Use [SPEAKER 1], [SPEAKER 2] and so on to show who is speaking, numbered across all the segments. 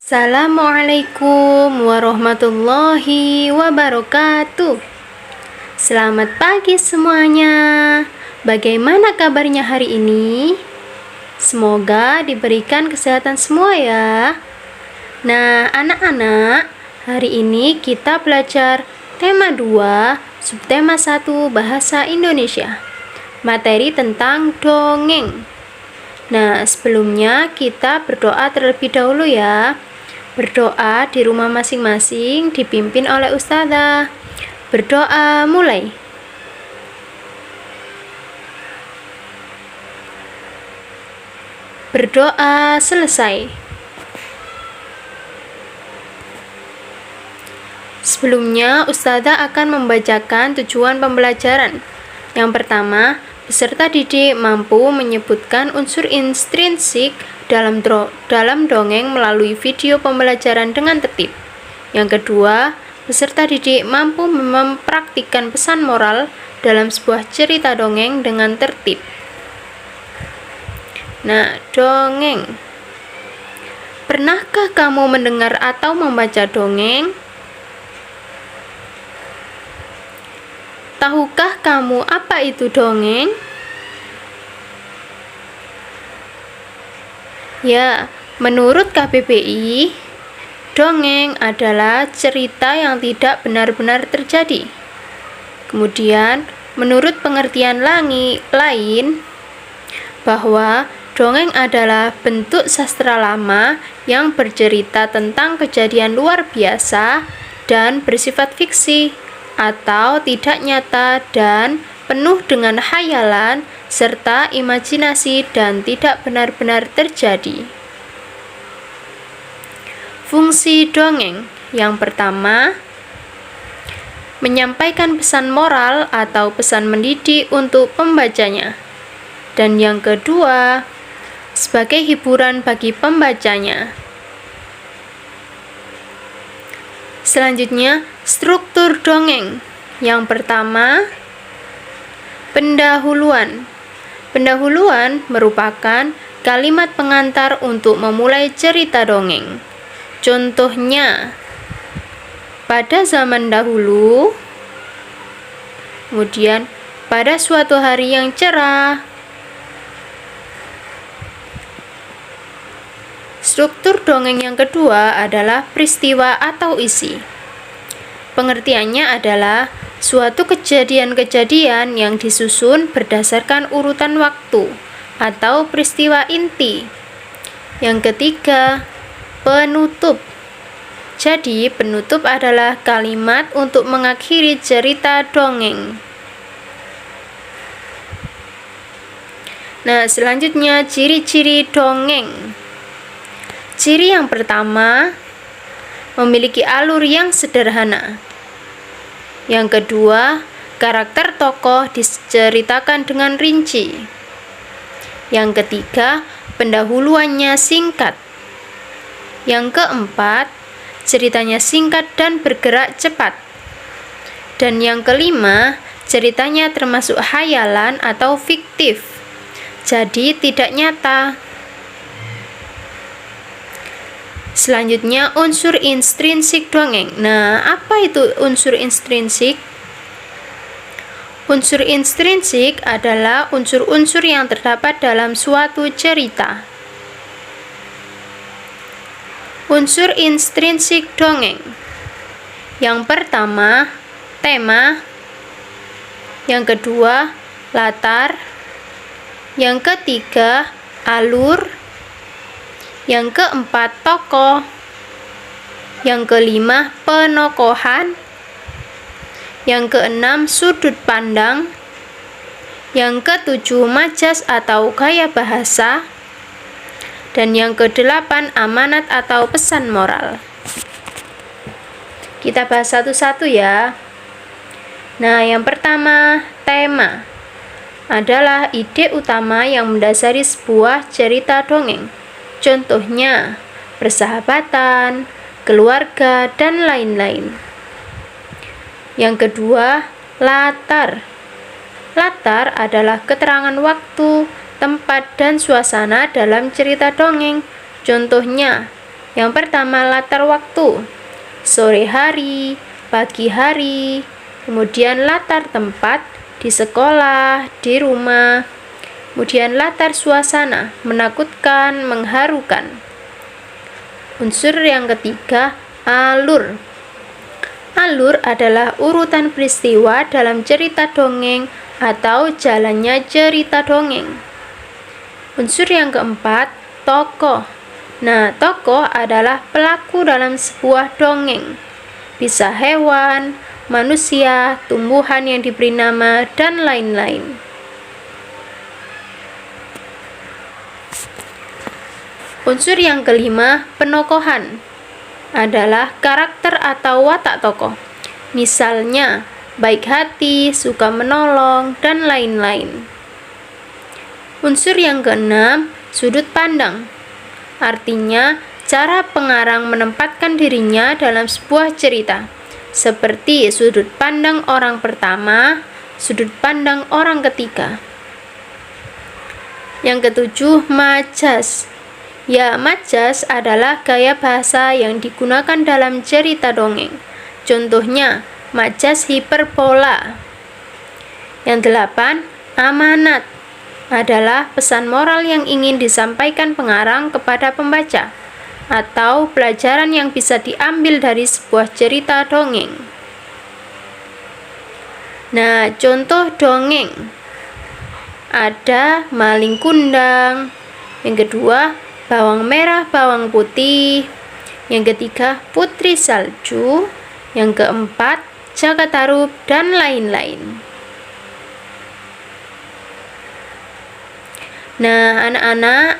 [SPEAKER 1] Assalamualaikum warahmatullahi wabarakatuh. Selamat pagi semuanya. Bagaimana kabarnya hari ini? Semoga diberikan kesehatan semua ya. Nah, anak-anak, hari ini kita belajar tema 2, subtema 1 Bahasa Indonesia. Materi tentang dongeng. Nah, sebelumnya kita berdoa terlebih dahulu ya. Berdoa di rumah masing-masing dipimpin oleh ustazah. Berdoa mulai. Berdoa selesai. Sebelumnya, ustazah akan membacakan tujuan pembelajaran. Yang pertama, peserta didik mampu menyebutkan unsur intrinsik dalam dongeng melalui video pembelajaran dengan tertib. Yang kedua, peserta didik mampu mempraktikkan pesan moral dalam sebuah cerita dongeng dengan tertib. Nah, dongeng. Pernahkah kamu mendengar atau membaca dongeng? Tahukah kamu apa itu dongeng? Ya, menurut KBBI, dongeng adalah cerita yang tidak benar-benar terjadi. Kemudian, menurut pengertian lain, bahwa dongeng adalah bentuk sastra lama yang bercerita tentang kejadian luar biasa dan bersifat fiksi atau tidak nyata dan penuh dengan khayalan serta imajinasi dan tidak benar-benar terjadi. Fungsi dongeng yang pertama, menyampaikan pesan moral atau pesan mendidik untuk pembacanya. Dan yang kedua, sebagai hiburan bagi pembacanya. Selanjutnya, struktur dongeng. Yang pertama, pendahuluan. Pendahuluan merupakan kalimat pengantar untuk memulai cerita dongeng. Contohnya, pada zaman dahulu, kemudian pada suatu hari yang cerah. Struktur dongeng yang kedua adalah peristiwa atau isi. Pengertiannya adalah suatu kejadian-kejadian yang disusun berdasarkan urutan waktu atau peristiwa inti. Yang ketiga, penutup. Jadi, penutup adalah kalimat untuk mengakhiri cerita dongeng. Nah, selanjutnya ciri-ciri dongeng. Ciri yang pertama, memiliki alur yang sederhana. Yang kedua, karakter tokoh diceritakan dengan rinci. Yang ketiga, pendahuluannya singkat. Yang keempat, ceritanya singkat dan bergerak cepat. Dan yang kelima, ceritanya termasuk khayalan atau fiktif, jadi tidak nyata. Selanjutnya, unsur intrinsik dongeng. Nah, apa itu unsur intrinsik? Unsur intrinsik adalah unsur-unsur yang terdapat dalam suatu cerita. Unsur intrinsik dongeng. Yang pertama, tema. Yang kedua, latar. Yang ketiga, alur. Yang keempat, tokoh. Yang kelima, penokohan. Yang keenam, sudut pandang. Yang ketujuh, majas atau gaya bahasa. Dan yang kedelapan, amanat atau pesan moral. Kita bahas satu-satu ya. Nah, yang pertama, tema adalah ide utama yang mendasari sebuah cerita dongeng. Contohnya, persahabatan, keluarga, dan lain-lain. Yang kedua, latar. Latar adalah keterangan waktu, tempat, dan suasana dalam cerita dongeng. Contohnya, Yang pertama, latar waktu. Sore hari, pagi hari, kemudian latar tempat, di sekolah, di rumah, kemudian latar suasana, menakutkan, mengharukan. Unsur yang ketiga, alur. Alur adalah urutan peristiwa dalam cerita dongeng atau jalannya cerita dongeng. Unsur yang keempat, tokoh. Nah, tokoh adalah pelaku dalam sebuah dongeng. Bisa hewan, manusia, tumbuhan yang diberi nama, dan lain-lain. Unsur yang kelima, penokohan. Adalah karakter atau watak tokoh. Misalnya, baik hati, suka menolong, dan lain-lain. Unsur yang keenam, sudut pandang. Artinya, cara pengarang menempatkan dirinya dalam sebuah cerita, seperti sudut pandang orang pertama, sudut pandang orang ketiga. Yang ketujuh, majas. Ya, majas adalah gaya bahasa yang digunakan dalam cerita dongeng. Contohnya, majas hiperbola. Yang delapan, amanat. Adalah pesan moral yang ingin disampaikan pengarang kepada pembaca, atau pelajaran yang bisa diambil dari sebuah cerita dongeng. Nah, contoh dongeng. Ada maling kundang. Yang kedua, bawang merah, bawang putih. Yang ketiga, putri salju. Yang keempat, Jaka Tarub, dan lain-lain. Nah, anak-anak,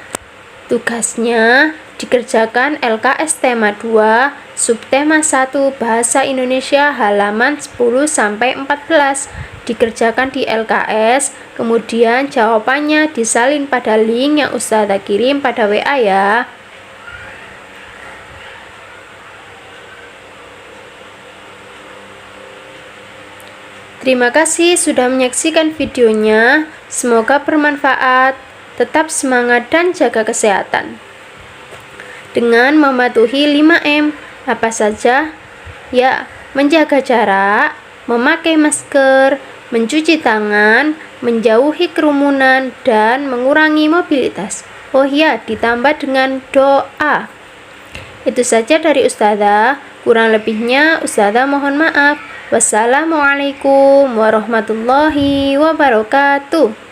[SPEAKER 1] tugasnya dikerjakan LKS tema 2, subtema 1 Bahasa Indonesia halaman 10-14. Dikerjakan di LKS, kemudian jawabannya disalin pada link yang Ustazah kirim pada WA ya. Terima kasih sudah menyaksikan videonya, semoga bermanfaat. Tetap semangat dan jaga kesehatan. Dengan mematuhi 5M, apa saja? Ya, menjaga jarak, memakai masker, mencuci tangan, menjauhi kerumunan, dan mengurangi mobilitas. Oh ya, ditambah dengan doa. Itu saja dari Ustazah, kurang lebihnya Ustazah mohon maaf. Wassalamualaikum warahmatullahi wabarakatuh.